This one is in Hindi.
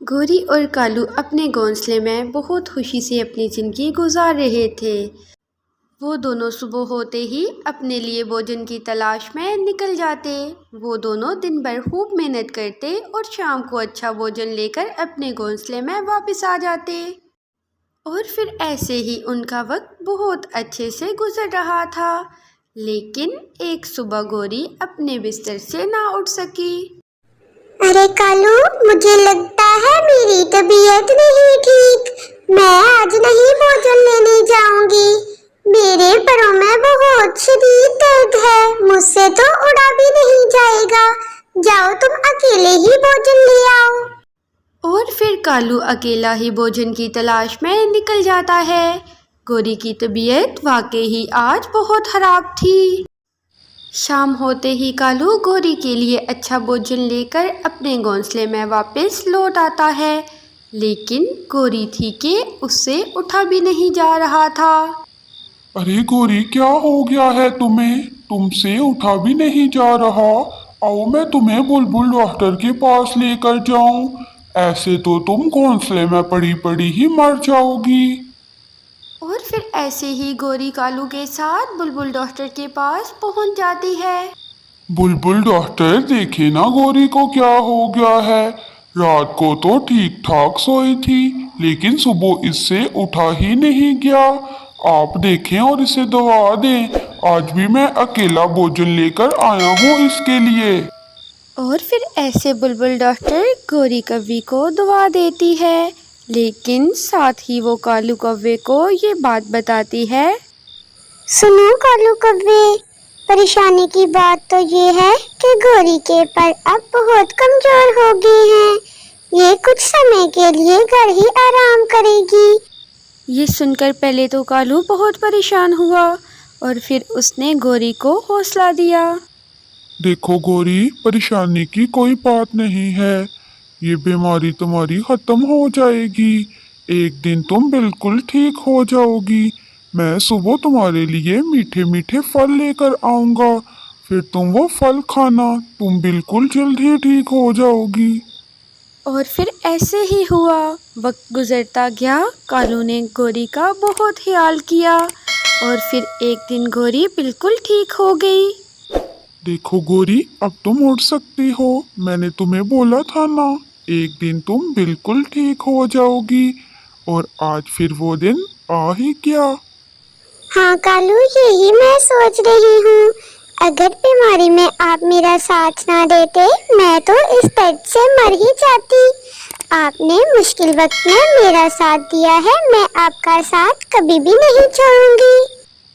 गोरी और कालू अपने घोंसले में बहुत खुशी से अपनी ज़िंदगी गुजार रहे थे। वो दोनों सुबह होते ही अपने लिए भोजन की तलाश में निकल जाते। वो दोनों दिन भर खूब मेहनत करते और शाम को अच्छा भोजन लेकर अपने घोंसले में वापस आ जाते। और फिर ऐसे ही उनका वक्त बहुत अच्छे से गुजर रहा था। लेकिन एक सुबह गोरी अपने बिस्तर से ना उठ सकी। अरे कालू, मुझे लगता है मेरी तबीयत नहीं ठीक। मैं आज नहीं भोजन लेने जाऊंगी। मेरे पैरों में बहुत शदीद दर्द है। मुझसे तो उड़ा भी नहीं जाएगा। जाओ, तुम अकेले ही भोजन ले आओ। और फिर कालू अकेला ही भोजन की तलाश में निकल जाता है। गोरी की तबीयत वाकई ही आज बहुत खराब थी। शाम होते ही कालू गोरी के लिए अच्छा भोजन लेकर अपने घोंसले में वापस लौट आता है। लेकिन गोरी थी कि उससे उठा भी नहीं जा रहा था। अरे गोरी, क्या हो गया है तुम्हें? तुमसे उठा भी नहीं जा रहा। आओ, मैं तुम्हें बुलबुल डॉक्टर के पास लेकर जाऊं। ऐसे तो तुम घोंसले में पड़ी पड़ी ही मर जाओगी। और फिर ऐसे ही गोरी कालू के साथ बुलबुल डॉक्टर के पास पहुंच जाती है। बुलबुल डॉक्टर, देखे ना गोरी को क्या हो गया है। रात को तो ठीक ठाक सोई थी, लेकिन सुबह इससे उठा ही नहीं गया। आप देखें और इसे दवा दें। आज भी मैं अकेला भोजन लेकर आया हूँ इसके लिए। और फिर ऐसे बुलबुल डॉक्टर गोरी कव्वे को दवा देती है। लेकिन साथ ही वो कालू कव्वे को ये बात बताती है। सुनो कालू कव्वे, परेशानी की बात तो ये है कि गोरी के पर अब बहुत कमजोर हो गए हैं। ये कुछ समय के लिए घर ही आराम करेगी। ये सुनकर पहले तो कालू बहुत परेशान हुआ और फिर उसने गोरी को हौसला दिया। देखो गोरी, परेशानी की कोई बात नहीं है। ये बीमारी तुम्हारी खत्म हो जाएगी। एक दिन तुम बिल्कुल ठीक हो जाओगी। मैं सुबह तुम्हारे लिए मीठे मीठे फल लेकर आऊंगा। फिर तुम वो फल खाना। तुम बिल्कुल जल्द ही ठीक हो जाओगी। और फिर ऐसे ही हुआ। वक्त गुजरता गया। कालू ने गोरी का बहुत ख्याल किया और फिर एक दिन गोरी बिल्कुल ठीक हो गई। देखो गोरी, अब तुम उठ सकती हो। मैंने तुम्हें बोला था ना, एक दिन तुम बिल्कुल ठीक हो जाओगी। और आज फिर वो दिन आ ही गया। हाँ कालू, यही मैं सोच रही हूँ। अगर बीमारी में आप मेरा साथ ना देते, मैं तो इस दर्द से मर ही जाती। आपने मुश्किल वक्त में मेरा साथ दिया है। मैं आपका साथ कभी भी नहीं छोड़ूंगी।